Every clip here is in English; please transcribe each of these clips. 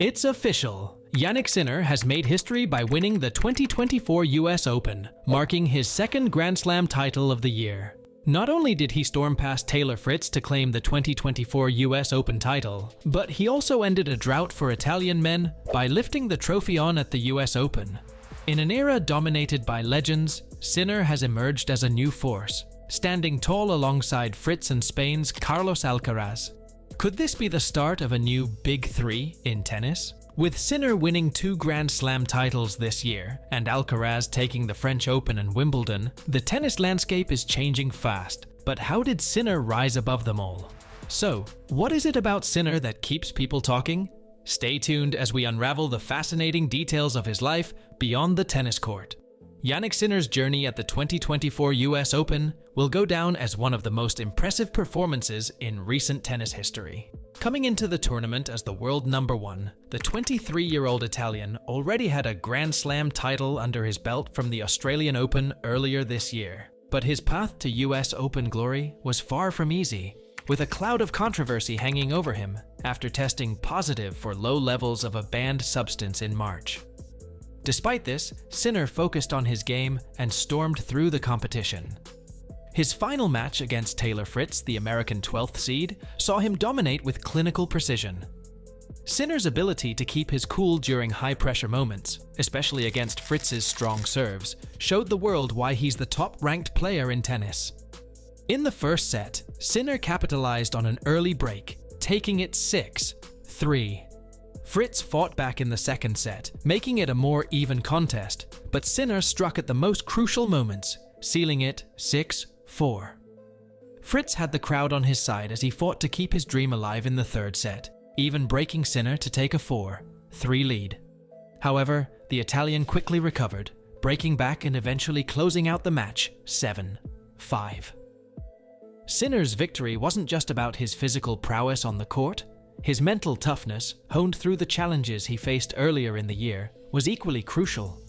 It's official. Jannik Sinner has made history by winning the 2024 US Open, marking his second Grand Slam title of the year. Not only did he storm past Taylor Fritz to claim the 2024 US Open title, but he also ended a drought for Italian men by lifting the trophy on at the US Open. In an era dominated by legends, Sinner has emerged as a new force, standing tall alongside Fritz and Spain's Carlos Alcaraz. Could this be the start of a new Big Three in tennis? With Sinner winning 2 Grand Slam titles this year, and Alcaraz taking the French Open and Wimbledon, the tennis landscape is changing fast. But how did Sinner rise above them all? So, what is it about Sinner that keeps people talking? Stay tuned as we unravel the fascinating details of his life beyond the tennis court. Jannik Sinner's journey at the 2024 US Open will go down as one of the most impressive performances in recent tennis history. Coming into the tournament as the world number 1, the 23-year-old Italian already had a Grand Slam title under his belt from the Australian Open earlier this year. But his path to US Open glory was far from easy, with a cloud of controversy hanging over him after testing positive for low levels of a banned substance in March. Despite this, Sinner focused on his game and stormed through the competition. His final match against Taylor Fritz, the American 12th seed, saw him dominate with clinical precision. Sinner's ability to keep his cool during high-pressure moments, especially against Fritz's strong serves, showed the world why he's the top-ranked player in tennis. In the first set, Sinner capitalized on an early break, taking it 6-3. Fritz fought back in the second set, making it a more even contest, but Sinner struck at the most crucial moments, sealing it 6-4. Fritz had the crowd on his side as he fought to keep his dream alive in the third set, even breaking Sinner to take a 4-3 lead. However, the Italian quickly recovered, breaking back and eventually closing out the match 7-5. Sinner's victory wasn't just about his physical prowess on the court. His mental toughness, honed through the challenges he faced earlier in the year, was equally crucial.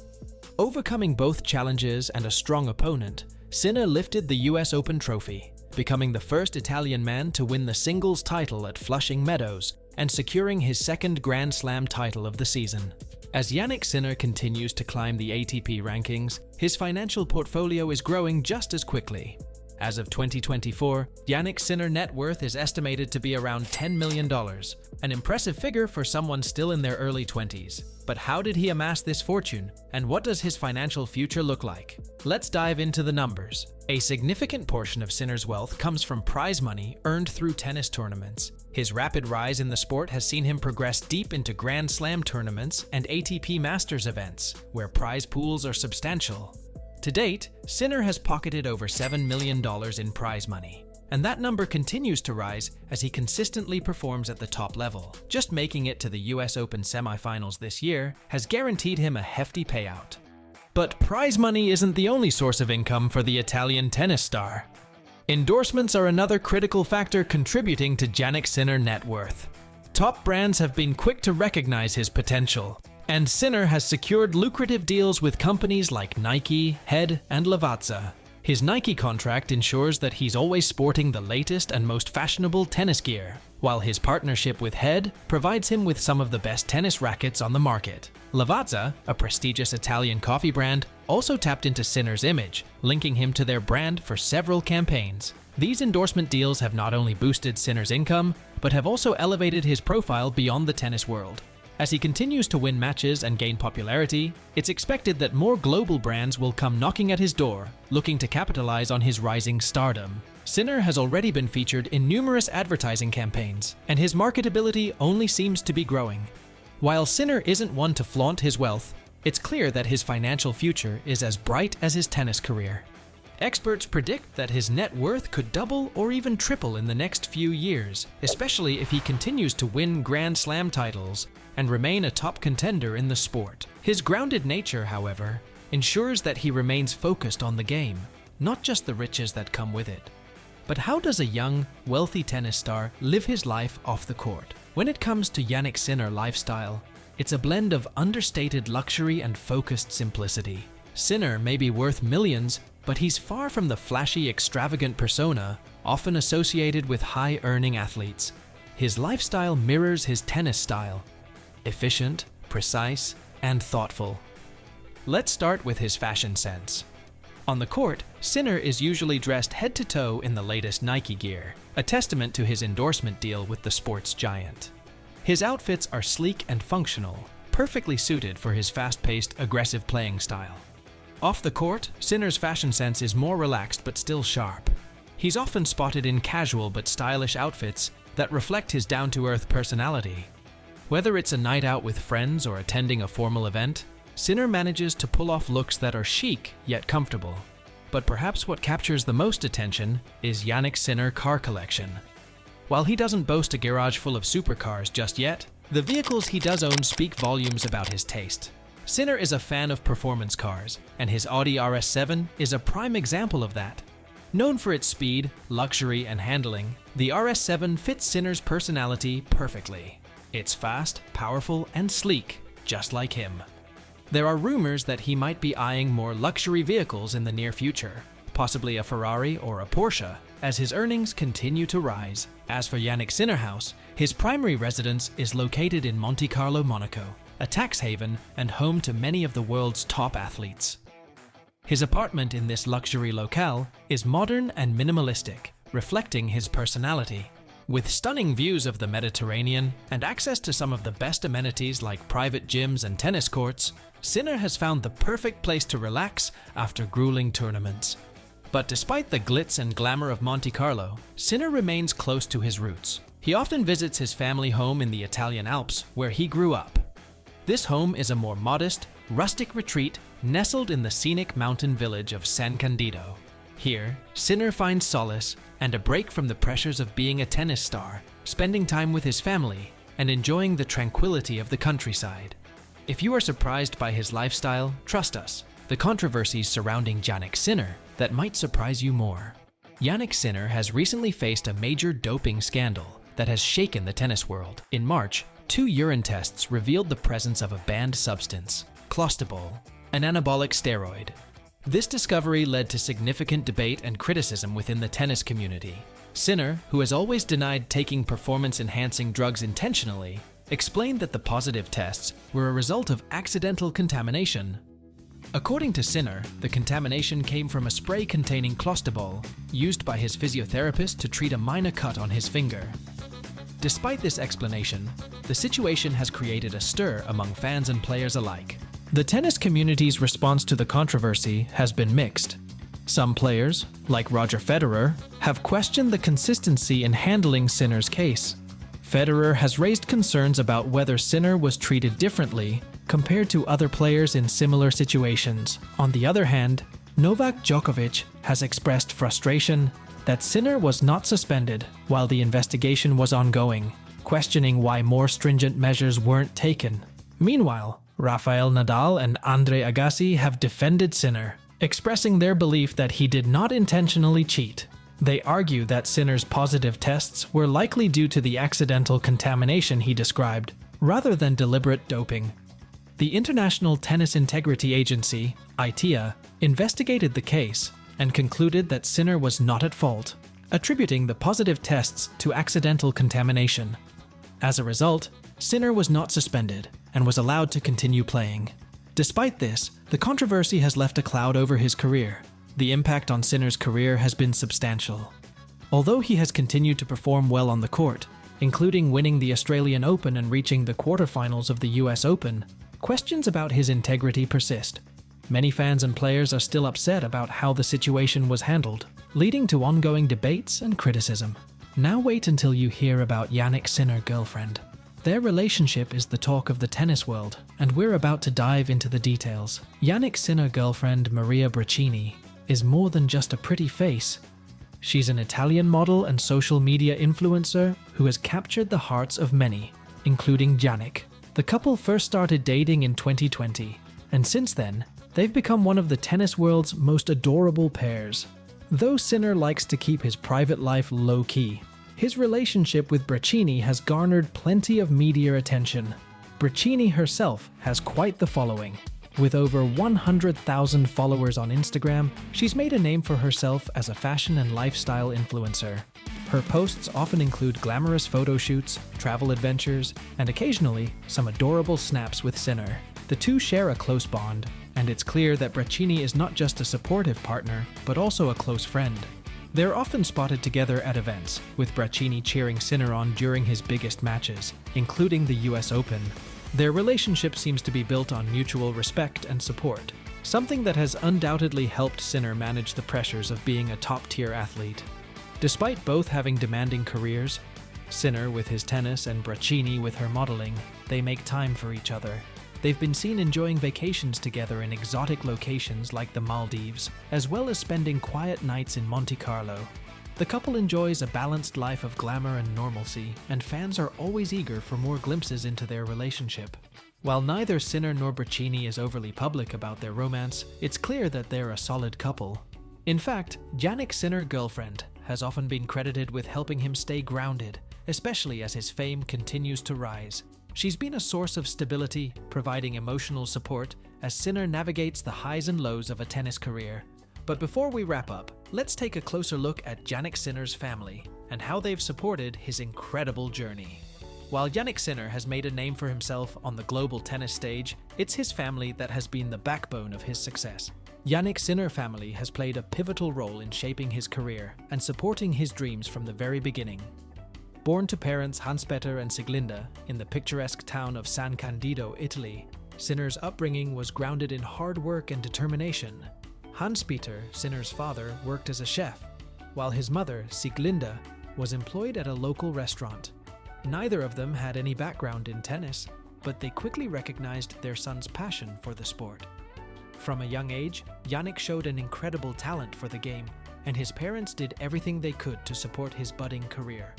Overcoming both challenges and a strong opponent, Sinner lifted the US Open trophy, becoming the first Italian man to win the singles title at Flushing Meadows and securing his second Grand Slam title of the season. As Jannik Sinner continues to climb the ATP rankings, his financial portfolio is growing just as quickly. As of 2024, Jannik Sinner net worth is estimated to be around $10 million, an impressive figure for someone still in their early 20s. But how did he amass this fortune, and what does his financial future look like? Let's dive into the numbers. A significant portion of Sinner's wealth comes from prize money earned through tennis tournaments. His rapid rise in the sport has seen him progress deep into Grand Slam tournaments and ATP Masters events, where prize pools are substantial. To date, Sinner has pocketed over $7 million in prize money, and that number continues to rise as he consistently performs at the top level. Just making it to the US Open semifinals this year has guaranteed him a hefty payout. But prize money isn't the only source of income for the Italian tennis star. Endorsements are another critical factor contributing to Jannik Sinner net worth. Top brands have been quick to recognize his potential, and Sinner has secured lucrative deals with companies like Nike, Head, and Lavazza. His Nike contract ensures that he's always sporting the latest and most fashionable tennis gear, while his partnership with Head provides him with some of the best tennis rackets on the market. Lavazza, a prestigious Italian coffee brand, also tapped into Sinner's image, linking him to their brand for several campaigns. These endorsement deals have not only boosted Sinner's income, but have also elevated his profile beyond the tennis world. As he continues to win matches and gain popularity, it's expected that more global brands will come knocking at his door, looking to capitalize on his rising stardom. Sinner has already been featured in numerous advertising campaigns, and his marketability only seems to be growing. While Sinner isn't one to flaunt his wealth, it's clear that his financial future is as bright as his tennis career. Experts predict that his net worth could double or even triple in the next few years, especially if he continues to win Grand Slam titles and remain a top contender in the sport. His grounded nature, however, ensures that he remains focused on the game, not just the riches that come with it. But how does a young, wealthy tennis star live his life off the court? When it comes to Jannik Sinner lifestyle, it's a blend of understated luxury and focused simplicity. Sinner may be worth millions, but he's far from the flashy, extravagant persona often associated with high-earning athletes. His lifestyle mirrors his tennis style. efficient, precise, and thoughtful. Let's start with his fashion sense. On the court, Sinner is usually dressed head to toe in the latest Nike gear, a testament to his endorsement deal with the sports giant. His outfits are sleek and functional, perfectly suited for his fast-paced, aggressive playing style. Off the court, Sinner's fashion sense is more relaxed but still sharp. He's often spotted in casual but stylish outfits that reflect his down-to-earth personality. Whether it's a night out with friends or attending a formal event, Sinner manages to pull off looks that are chic yet comfortable. But perhaps what captures the most attention is Jannik Sinner car collection. While he doesn't boast a garage full of supercars just yet, the vehicles he does own speak volumes about his taste. Sinner is a fan of performance cars, and his Audi RS7 is a prime example of that. Known for its speed, luxury, and handling, the RS7 fits Sinner's personality perfectly. It's fast, powerful, and sleek, just like him. There are rumors that he might be eyeing more luxury vehicles in the near future, possibly a Ferrari or a Porsche, as his earnings continue to rise. As for Jannik Sinner House, his primary residence is located in Monte Carlo, Monaco, a tax haven and home to many of the world's top athletes. His apartment in this luxury locale is modern and minimalistic, reflecting his personality. With stunning views of the Mediterranean and access to some of the best amenities like private gyms and tennis courts, Sinner has found the perfect place to relax after grueling tournaments. But despite the glitz and glamour of Monte Carlo, Sinner remains close to his roots. He often visits his family home in the Italian Alps, where he grew up. This home is a more modest, rustic retreat nestled in the scenic mountain village of San Candido. Here, Sinner finds solace and a break from the pressures of being a tennis star, spending time with his family, and enjoying the tranquility of the countryside. If you are surprised by his lifestyle, trust us, the controversies surrounding Jannik Sinner that might surprise you more. Jannik Sinner has recently faced a major doping scandal that has shaken the tennis world. In March, 2 urine tests revealed the presence of a banned substance, clostebol, an anabolic steroid. This discovery led to significant debate and criticism within the tennis community. Sinner, who has always denied taking performance-enhancing drugs intentionally, explained that the positive tests were a result of accidental contamination. According to Sinner, the contamination came from a spray containing clostebol, used by his physiotherapist to treat a minor cut on his finger. Despite this explanation, the situation has created a stir among fans and players alike. The tennis community's response to the controversy has been mixed. Some players, like Roger Federer, have questioned the consistency in handling Sinner's case. Federer has raised concerns about whether Sinner was treated differently compared to other players in similar situations. On the other hand, Novak Djokovic has expressed frustration that Sinner was not suspended while the investigation was ongoing, questioning why more stringent measures weren't taken. Meanwhile, Rafael Nadal and Andre Agassi have defended Sinner, expressing their belief that he did not intentionally cheat. They argue that Sinner's positive tests were likely due to the accidental contamination he described, rather than deliberate doping. The International Tennis Integrity Agency, ITIA, investigated the case and concluded that Sinner was not at fault, attributing the positive tests to accidental contamination. As a result, Sinner was not suspended and was allowed to continue playing. Despite this, the controversy has left a cloud over his career. The impact on Sinner's career has been substantial. Although he has continued to perform well on the court, including winning the Australian Open and reaching the quarterfinals of the US Open, questions about his integrity persist. Many fans and players are still upset about how the situation was handled, leading to ongoing debates and criticism. Now wait until you hear about Jannik Sinner girlfriend. Their relationship is the talk of the tennis world, and we're about to dive into the details. Jannik Sinner girlfriend Maria Braccini is more than just a pretty face. She's an Italian model and social media influencer who has captured the hearts of many, including Jannik. The couple first started dating in 2020, and since then, they've become one of the tennis world's most adorable pairs. Though Sinner likes to keep his private life low-key, his relationship with Braccini has garnered plenty of media attention. Braccini herself has quite the following. With over 100,000 followers on Instagram, she's made a name for herself as a fashion and lifestyle influencer. Her posts often include glamorous photo shoots, travel adventures, and occasionally some adorable snaps with Sinner. The two share a close bond, and it's clear that Braccini is not just a supportive partner, but also a close friend. They're often spotted together at events, with Braccini cheering Sinner on during his biggest matches, including the US Open. Their relationship seems to be built on mutual respect and support, something that has undoubtedly helped Sinner manage the pressures of being a top-tier athlete. Despite both having demanding careers, Sinner with his tennis and Braccini with her modeling, they make time for each other. They've been seen enjoying vacations together in exotic locations like the Maldives, as well as spending quiet nights in Monte Carlo. The couple enjoys a balanced life of glamour and normalcy, and fans are always eager for more glimpses into their relationship. While neither Sinner nor Braccini is overly public about their romance, it's clear that they're a solid couple. In fact, Jannik Sinner, girlfriend, has often been credited with helping him stay grounded, especially as his fame continues to rise. She's been a source of stability, providing emotional support as Sinner navigates the highs and lows of a tennis career. But before we wrap up, let's take a closer look at Jannik Sinner's family and how they've supported his incredible journey. While Jannik Sinner has made a name for himself on the global tennis stage, it's his family that has been the backbone of his success. Jannik Sinner family has played a pivotal role in shaping his career and supporting his dreams from the very beginning. Born to parents Hans-Peter and Sieglinde in the picturesque town of San Candido, Italy, Sinner's upbringing was grounded in hard work and determination. Hans-Peter, Sinner's father, worked as a chef, while his mother, Sieglinde, was employed at a local restaurant. Neither of them had any background in tennis, but they quickly recognized their son's passion for the sport. From a young age, Jannik showed an incredible talent for the game, and his parents did everything they could to support his budding career.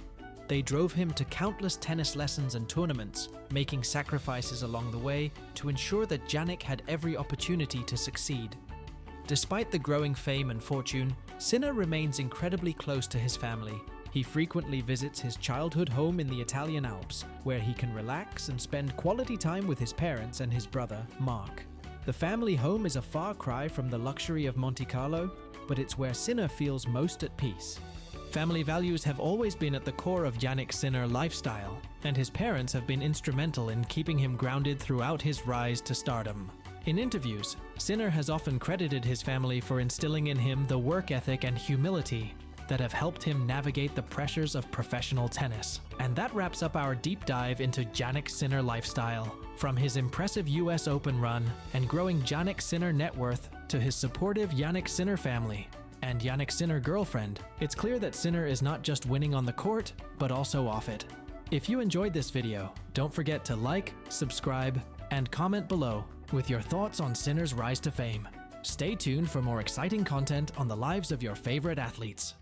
They drove him to countless tennis lessons and tournaments, making sacrifices along the way to ensure that Jannik had every opportunity to succeed. Despite the growing fame and fortune, Sinner remains incredibly close to his family. He frequently visits his childhood home in the Italian Alps, where he can relax and spend quality time with his parents and his brother, Mark. The family home is a far cry from the luxury of Monte Carlo, but it's where Sinner feels most at peace. Family values have always been at the core of Jannik Sinner's lifestyle, and his parents have been instrumental in keeping him grounded throughout his rise to stardom. In interviews, Sinner has often credited his family for instilling in him the work ethic and humility that have helped him navigate the pressures of professional tennis. And that wraps up our deep dive into Jannik Sinner lifestyle. From his impressive US Open run and growing Jannik Sinner net worth to his supportive Jannik Sinner family and Jannik Sinner girlfriend, it's clear that Sinner is not just winning on the court, but also off it. If you enjoyed this video, don't forget to like, subscribe, and comment below with your thoughts on Sinner's rise to fame. Stay tuned for more exciting content on the lives of your favorite athletes.